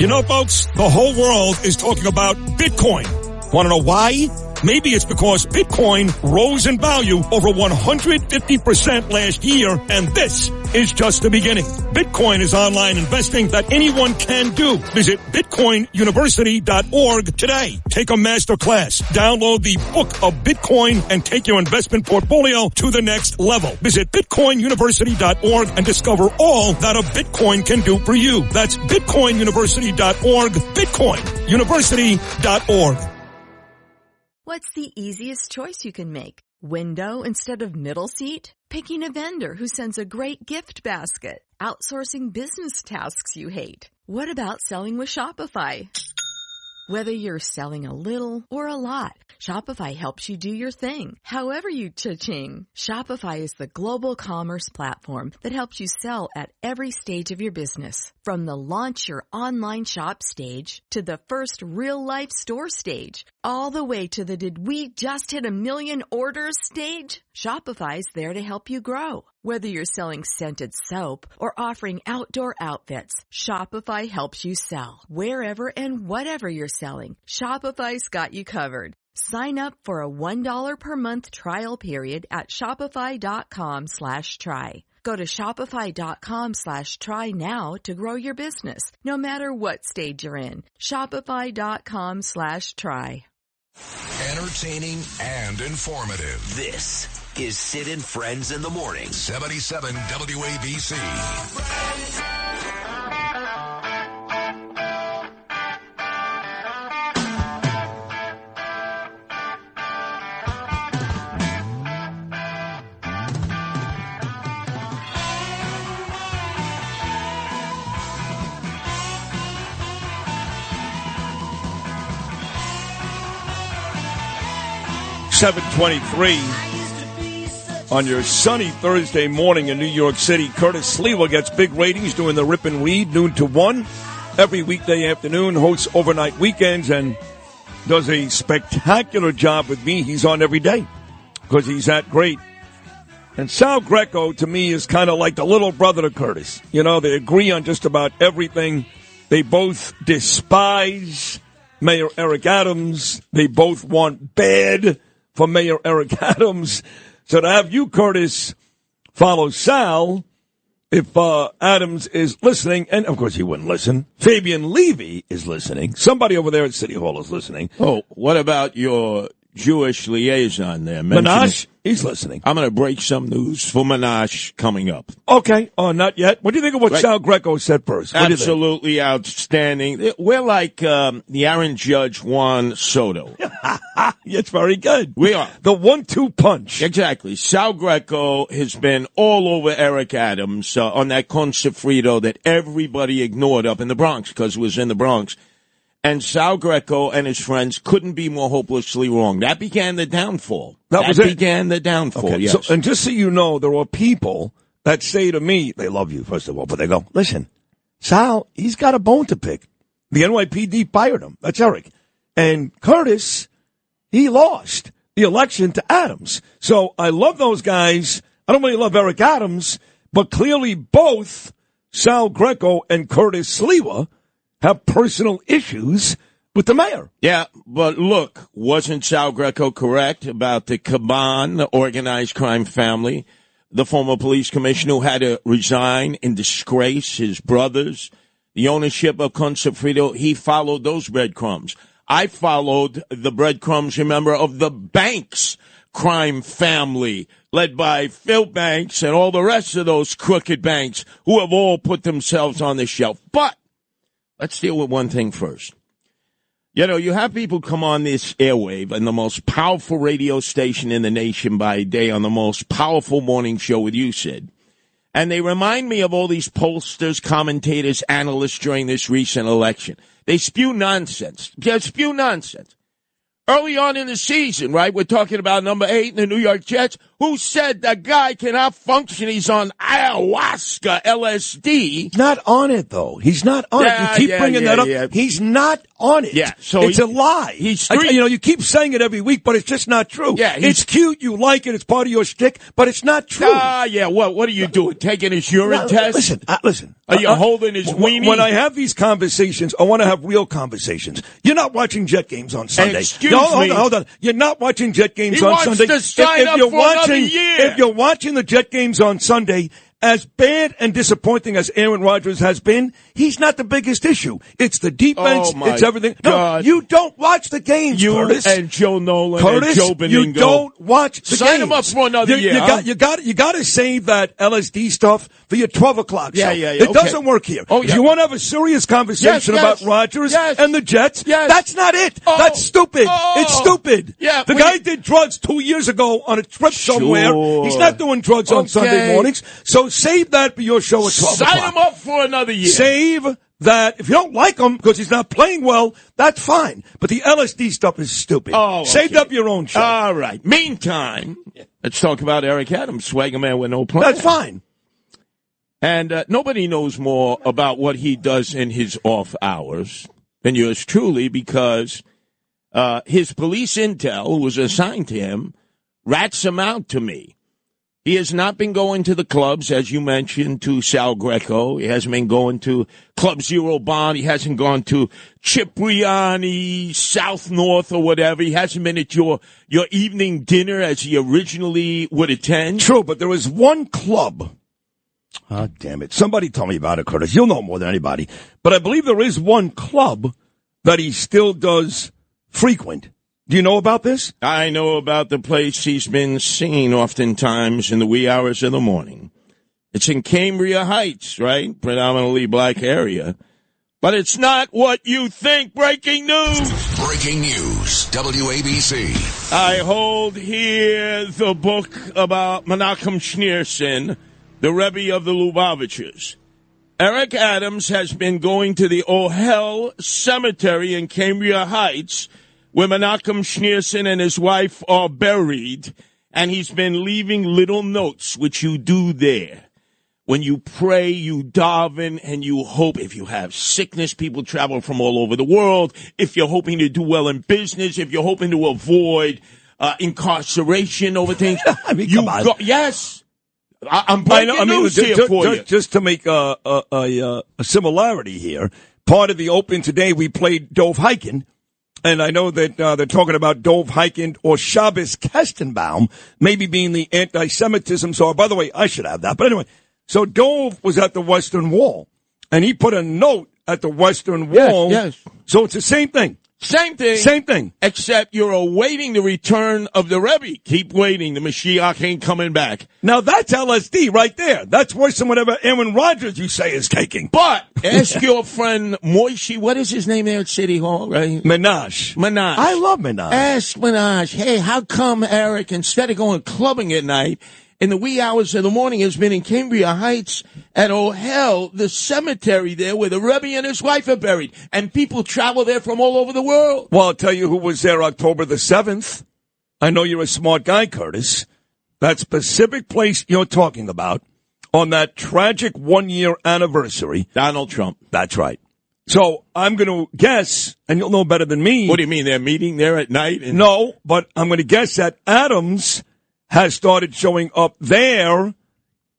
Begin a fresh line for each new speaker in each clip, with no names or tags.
You know, folks, the whole world is talking about Bitcoin. Want to know why? Maybe it's because Bitcoin rose in value over 150% last year, and this is just the beginning. Bitcoin is online investing that anyone can do. Visit bitcoinuniversity.org today. Take a master class. Download the Book of Bitcoin and take your investment portfolio to the next level. Visit bitcoinuniversity.org and discover all that a Bitcoin can do for you. That's bitcoinuniversity.org, bitcoinuniversity.org.
What's the easiest choice you can make? Window instead of middle seat? Picking a vendor who sends a great gift basket? Outsourcing business tasks you hate? What about selling with Shopify? Whether you're selling a little or a lot, Shopify helps you do your thing, however you cha-ching. Shopify is the global commerce platform that helps you sell at every stage of your business. From the launch your online shop stage to the first real-life store stage, all the way to the did we just hit 1 million orders stage. Shopify's there to help you grow. Whether you're selling scented soap or offering outdoor outfits, Shopify helps you sell. Wherever and whatever you're selling, Shopify's got you covered. Sign up for a $1 per month trial period at shopify.com/try. Go to shopify.com/try now to grow your business, no matter what stage you're in. Shopify.com/try.
Entertaining and informative.
This is Sid and Friends in the Morning.
77 WABC.
7:23 on your sunny Thursday morning in New York City. Curtis Sliwa gets big ratings doing the Rip and Read, noon to 1. Every weekday afternoon, hosts overnight weekends, and does a spectacular job with me. He's on every day because he's that great. And Sal Greco, to me, is kind of like the little brother to Curtis. You know, they agree on just about everything. They both despise Mayor Eric Adams. They both want bad for Mayor Eric Adams. So to have you, Curtis, follow Sal, if Adams is listening, and of course he wouldn't listen, Fabian Levy is listening. Somebody over there at City Hall is listening.
Oh, what about your Jewish liaison there?
Menashe? He's listening.
I'm going to break some news for Menashe coming up.
Okay. Oh, not yet. What do you think of what Sal Greco said first?
Absolutely outstanding. We're like the Aaron Judge Juan Soto.
It's very good.
We are.
The 1-2 punch.
Exactly. Sal Greco has been all over Eric Adams on that con sofrito that everybody ignored up in the Bronx because it was in the Bronx. And Sal Greco and his friends couldn't be more hopelessly wrong. That began the downfall. That began the downfall,
okay,
yes.
So, and just so you know, there are people that say to me, they love you, first of all, but they go, listen, Sal, he's got a bone to pick. The NYPD fired him. That's Eric. And Curtis, he lost the election to Adams. So I love those guys. I don't really love Eric Adams, but clearly both Sal Greco and Curtis Sliwa have personal issues with the mayor.
Yeah, but look, wasn't Sal Greco correct about the Caban, the organized crime family, the former police commissioner who had to resign in disgrace, his brothers, the ownership of Con Sofrito? He followed those breadcrumbs. I followed the breadcrumbs, remember, of the Banks crime family, led by Phil Banks and all the rest of those crooked banks who have all put themselves on the shelf. But let's deal with one thing first. You know, you have people come on this airwave and the most powerful radio station in the nation by day on the most powerful morning show with you, Sid. And they remind me of all these pollsters, commentators, analysts during this recent election. They spew nonsense. Just spew nonsense. Early on in the season, right, we're talking about number 8 in the New York Jets. who said the guy cannot function. He's on ayahuasca, LSD.
He's not on it, though. He's not on it. You keep bringing that up.
Yeah.
He's not on it.
Yeah, so
it's a lie. You keep saying it every week, but it's just not true.
Yeah,
it's cute. You like it. It's part of your shtick, but it's not true.
What are you doing? Taking his urine test?
Listen.
Are you holding his weenie?
When I have these conversations, I want to have real conversations. You're not watching Jet games on Sunday.
Excuse me.
Hold on. You're not watching Jet games on Sunday.
He wants to sign up for another year.
If you're watching the Jet games on Sunday, as bad and disappointing as Aaron Rodgers has been, he's not the biggest issue. It's the defense. It's everything.
God.
No, you don't watch the games, Curtis.
And Joe Nolan
Curtis,
and Joe Beningo.
You don't watch the games.
Sign him up for another year.
You got to save that LSD stuff for your 12 o'clock show.
Yeah.
It doesn't work here.
Oh,
If you want to have a serious conversation about Rodgers and the Jets, that's not it. That's stupid. It's stupid.
Yeah,
the guy did drugs 2 years ago on a trip somewhere. He's not doing drugs on Sunday mornings. So save that for your show at 12 o'clock.
Sign him up for another year.
Save that. If you don't like him because he's not playing well, that's fine. But the LSD stuff is stupid. Save up your own show.
All right. Meantime, let's talk about Eric Adams, swagger man with no plan.
That's fine.
And nobody knows more about what he does in his off hours than yours truly, because his police intel, who was assigned to him, rats him out to me. He has not been going to the clubs, as you mentioned, to Sal Greco. He hasn't been going to Club Zero Bond. He hasn't gone to Cipriani, South North, or whatever. He hasn't been at your evening dinner as he originally would attend.
True, but there was one club. Oh, damn it. Somebody tell me about it, Curtis. You'll know more than anybody. But I believe there is one club that he still does frequent. Do you know about this?
I know about the place he's been seen oftentimes in the wee hours of the morning. It's in Cambria Heights, right? Predominantly black area. But it's not what you think. Breaking news.
Breaking news. WABC.
I hold here the book about Menachem Schneerson, the Rebbe of the Lubavitchers. Eric Adams has been going to the Ohel Cemetery in Cambria Heights, where Menachem Schneerson and his wife are buried, and he's been leaving little notes, which you do there. When you pray, you daven, and you hope. If you have sickness, people travel from all over the world. If you're hoping to do well in business, if you're hoping to avoid incarceration over things,
I mean, come on.
Yes. I'm breaking news here for you.
Just to make a similarity here, part of the Open today, we played Dov Hikind. And I know that they're talking about Dov Hikind or Shabbos Kestenbaum maybe being the anti-Semitism czar. By the way, I should have that. But anyway, so Dov was at the Western Wall, and he put a note at the Western Wall.
Yes.
So it's the same thing.
Same thing. Except you're awaiting the return of the Rebbe. Keep waiting. The Mashiach ain't coming back.
Now that's LSD right there. That's worse than whatever Aaron Rodgers you say is taking.
But ask your friend Moishi, what is his name there at City Hall, right?
Minaj.
I
love Minaj.
Ask Minaj, hey, how come Eric, instead of going clubbing at night, in the wee hours of the morning, has been in Cambria Heights at Ohel, the cemetery there where the Rebbe and his wife are buried. And people travel there from all over the world.
Well, I'll tell you who was there October the 7th. I know you're a smart guy, Curtis. That specific place you're talking about on that tragic 1-year anniversary.
Donald Trump.
That's right. So I'm going to guess, and you'll know better than me.
What do you mean? They're meeting there at night?
No, but I'm going to guess that Adams has started showing up there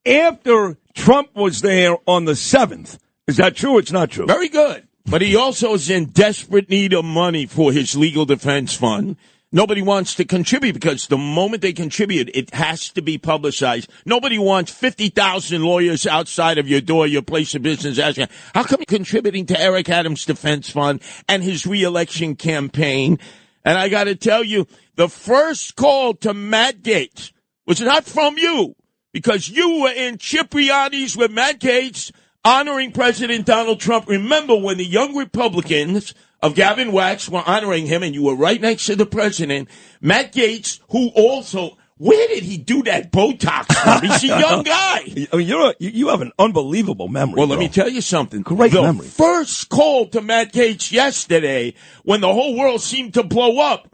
after Trump was there on the 7th. Is that true or it's not true?
Very good. But he also is in desperate need of money for his legal defense fund. Nobody wants to contribute because the moment they contribute, it has to be publicized. Nobody wants 50,000 lawyers outside of your door, your place of business, asking, how come you're contributing to Eric Adams' defense fund and his reelection campaign? And I got to tell you, the first call to Matt Gaetz was not from you, because you were in Cipriani's with Matt Gaetz honoring President Donald Trump. Remember when the young Republicans of Gavin Wax were honoring him, and you were right next to the president, Matt Gaetz, who also, where did he do that Botox from? He's a young guy.
I mean, you have an unbelievable memory.
Well, let me tell you something.
Great memory.
The first call to Matt Gaetz yesterday, when the whole world seemed to blow up.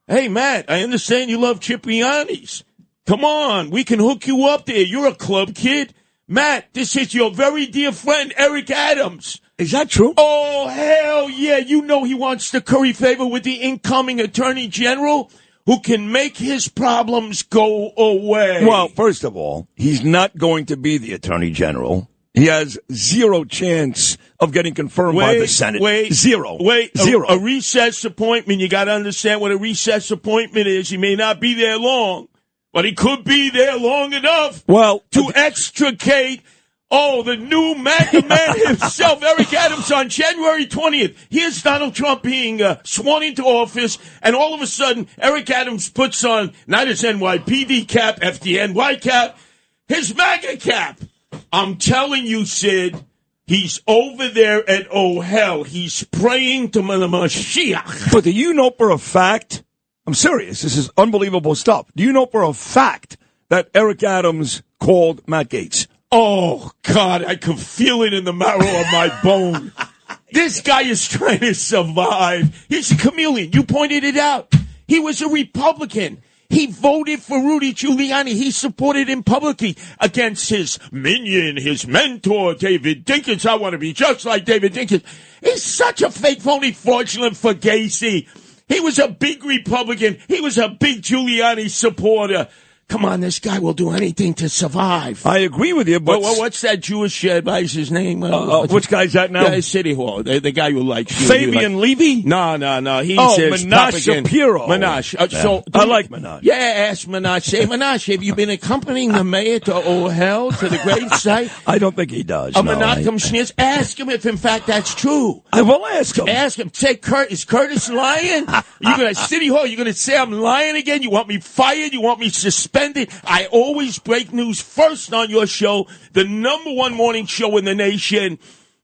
Hey, Matt, I understand you love Cipriani's. Come on, we can hook you up there. You're a club kid. Matt, this is your very dear friend, Eric Adams.
Is that true?
Oh, hell yeah. You know he wants to curry favor with the incoming Attorney General who can make his problems go away.
Well, first of all, he's not going to be the Attorney General. He has zero chance of getting confirmed by the Senate. Zero.
A recess appointment, you got to understand what a recess appointment is. He may not be there long, but he could be there long enough to extricate the new MAGA man himself, Eric Adams, on January 20th. Here's Donald Trump being sworn into office, and all of a sudden, Eric Adams puts on not his NYPD cap, FDNY cap, his MAGA cap. I'm telling you, Sid, he's over there at hell. He's praying to Mashiach.
But do you know for a fact, I'm serious, this is unbelievable stuff. Do you know for a fact that Eric Adams called Matt Gaetz?
Oh, God, I can feel it in the marrow of my bone. This guy is trying to survive. He's a chameleon. You pointed it out. He was a Republican. He voted for Rudy Giuliani. He supported him publicly against his minion, his mentor, David Dinkins. I want to be just like David Dinkins. He's such a fake, phony, fraudulent fugazi. He was a big Republican. He was a big Giuliani supporter. Come on, this guy will do anything to survive.
I agree with you, but...
what's that Jewish advisor's name?
Which guy's that now?
Yeah, City Hall. The guy who likes you.
Fabian Levy?
No. He's
Minaj Shapiro.
Minaj.
So I like Minaj.
Yeah, ask Minaj. Say, Minaj, have you been accompanying the mayor to hell, to the grave site?
I don't think he does.
Menachem Schneers. Ask him if, in fact, that's true.
I will ask him.
Ask him. Say, is Curtis lying? You're going to City Hall. You're going to say I'm lying again? You want me fired? You want me suspended? I always break news first on your show, the number one morning show in the nation,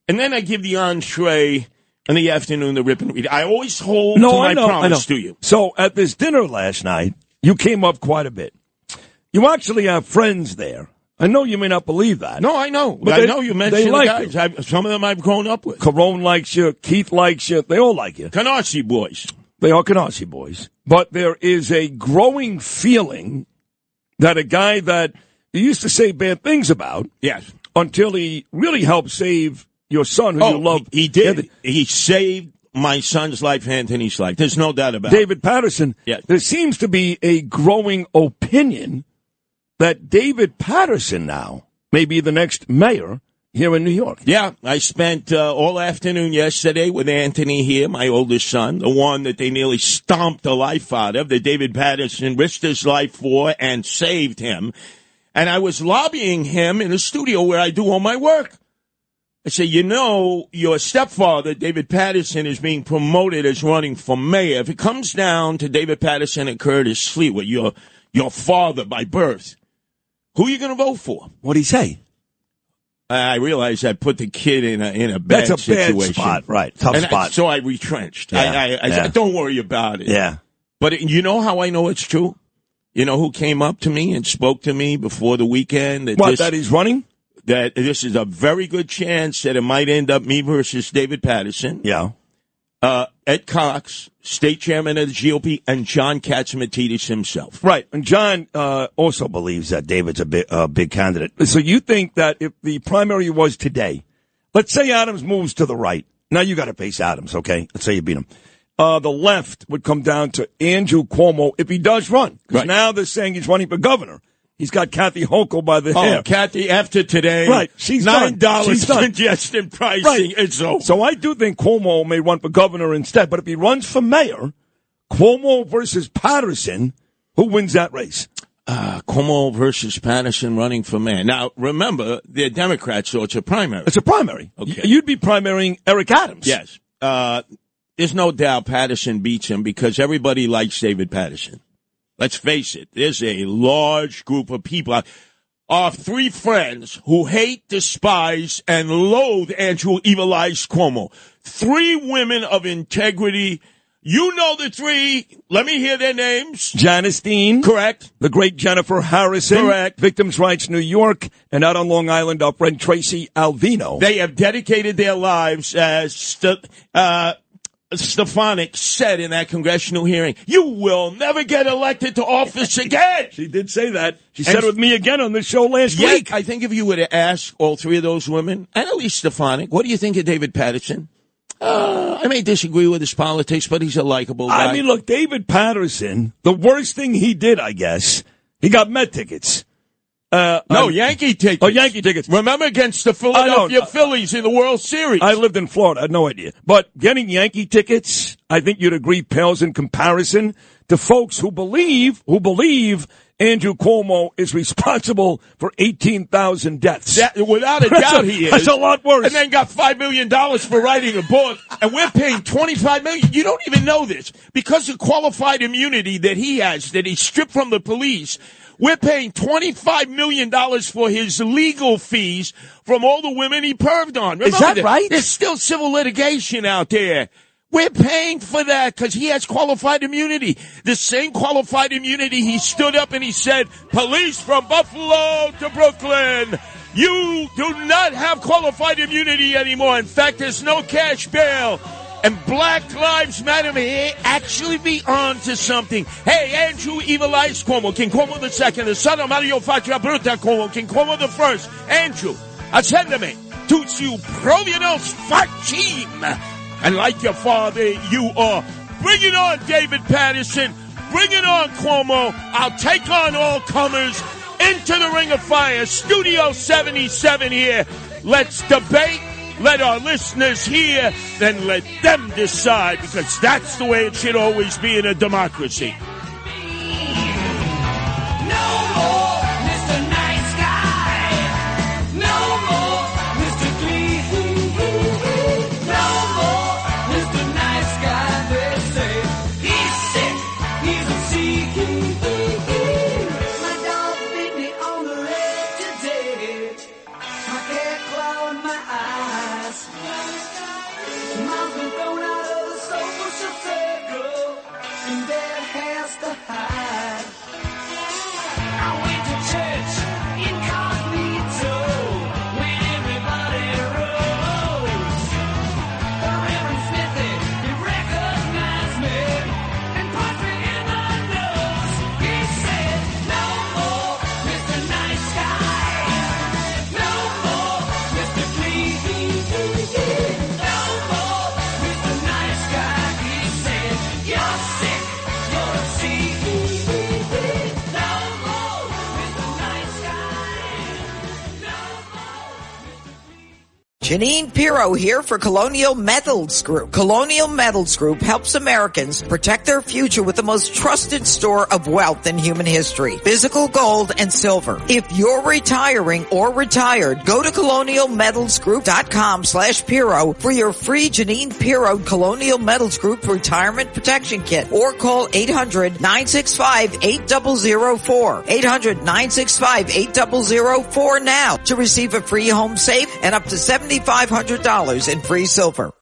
and then I give the entree in the afternoon, the rip and read. I always hold to my promise to you.
So at this dinner last night, you came up quite a bit. You actually have friends there. I know you may not believe that.
No, I know.
But
I know you mentioned
like
the guys. Some of them I've grown up with.
Carone likes you. Keith likes you. They all like you.
Canarsie boys.
They are Canarsie boys. But there is a growing feeling that a guy that you used to say bad things about,
yes,
until he really helped save your son, who you love.
He did. He saved my son's life, Anthony's life. There's no doubt about it.
David Patterson.
Yes.
There seems to be a growing opinion that David Patterson now may be the next mayor here in New York.
Yeah, I spent all afternoon yesterday with Anthony here, my oldest son, the one that they nearly stomped the life out of, that David Patterson risked his life for and saved him. And I was lobbying him in a studio where I do all my work. I say, your stepfather, David Patterson, is being promoted as running for mayor. If it comes down to David Patterson and Curtis Sliwa, your father by birth, who are you going to vote for?
What'd he say?
I realized I put the kid in a bad situation.
That's a bad spot, right? Tough spot.
So I retrenched.
Yeah.
I said, don't worry about it.
Yeah.
But you know how I know it's true? You know who came up to me and spoke to me before the weekend?
That he's running?
That this is a very good chance that it might end up me versus David Patterson.
Yeah.
Ed Cox, state chairman of the GOP, and John Katsimatidis himself.
Right. And John also believes that David's a big candidate. So you think that if the primary was today, let's say Adams moves to the right. Now you got to face Adams, okay? Let's say you beat him. The left would come down to Andrew Cuomo if he does run. Because now they're saying he's running for governor. He's got Kathy Hochul by the hair.
Oh, Kathy, after today,
right? She's
$9 congestion pricing. Right. It's over.
So I do think Cuomo may run for governor instead. But if he runs for mayor, Cuomo versus Patterson, who wins that race?
Cuomo versus Patterson running for mayor. Now, remember, they're Democrats, so it's a primary.
It's a primary.
Okay.
You'd be primarying Eric Adams.
Yes. There's no doubt Patterson beats him because everybody likes David Patterson. Let's face it, there's a large group of people. Our three friends who hate, despise, and loathe Andrew Evil Eyes Cuomo. Three women of integrity. You know the three. Let me hear their names.
Janice Dean.
Correct.
The great Jennifer Harrison.
Correct.
Victims' Rights New York. And out on Long Island, our friend Tracy Alvino.
They have dedicated their lives as Stefanik said in that congressional hearing, you will never get elected to office again.
She did say that. She said it with me again on this show last week.
I think if you were to ask all three of those women, and at least Stefanik, what do you think of David Patterson? I may disagree with his politics, but he's a likable guy.
I mean, look, David Patterson, the worst thing he did, I guess, he got Met tickets.
Yankee tickets.
Oh, Yankee tickets.
Remember against the Philadelphia Phillies in the World Series.
I lived in Florida. I had no idea. But getting Yankee tickets, I think you'd agree, pales in comparison to folks who believe Andrew Cuomo is responsible for 18,000 deaths.
Without a doubt he is.
That's a lot worse.
And then got $5 million for writing a book, and we're paying $25 million. You don't even know this. Because of qualified immunity that he has, that he stripped from the police, we're paying $25 million for his legal fees from all the women he perved on. Remember
is that right?
There's still civil litigation out there. We're paying for that because he has qualified immunity. The same qualified immunity he stood up and he said, police from Buffalo to Brooklyn, you do not have qualified immunity anymore. In fact, there's no cash bail. And Black Lives Matter may actually be on to something. Hey, Andrew Evil Eyes Cuomo, King Cuomo the second, the son of Mario Faccia Bruta Cuomo, King Cuomo the first. Andrew, accendami, tutti provianos facim. And like your father, you are. Bring it on, David Patterson. Bring it on, Cuomo. I'll take on all comers into the Ring of Fire. Studio 77 here. Let's debate. Let our listeners hear, then let them decide, because that's the way it should always be in a democracy.
Janine Pirro here for Colonial Metals Group. Colonial Metals Group helps Americans protect their future with the most trusted store of wealth in human history, physical gold and silver. If you're retiring or retired, go to colonialmetalsgroup.com/Pirro for your free Janine Pirro Colonial Metals Group Retirement Protection Kit, or call 800-965-8004. 800-965-8004 now to receive a free home safe and up to $7,500 in free silver.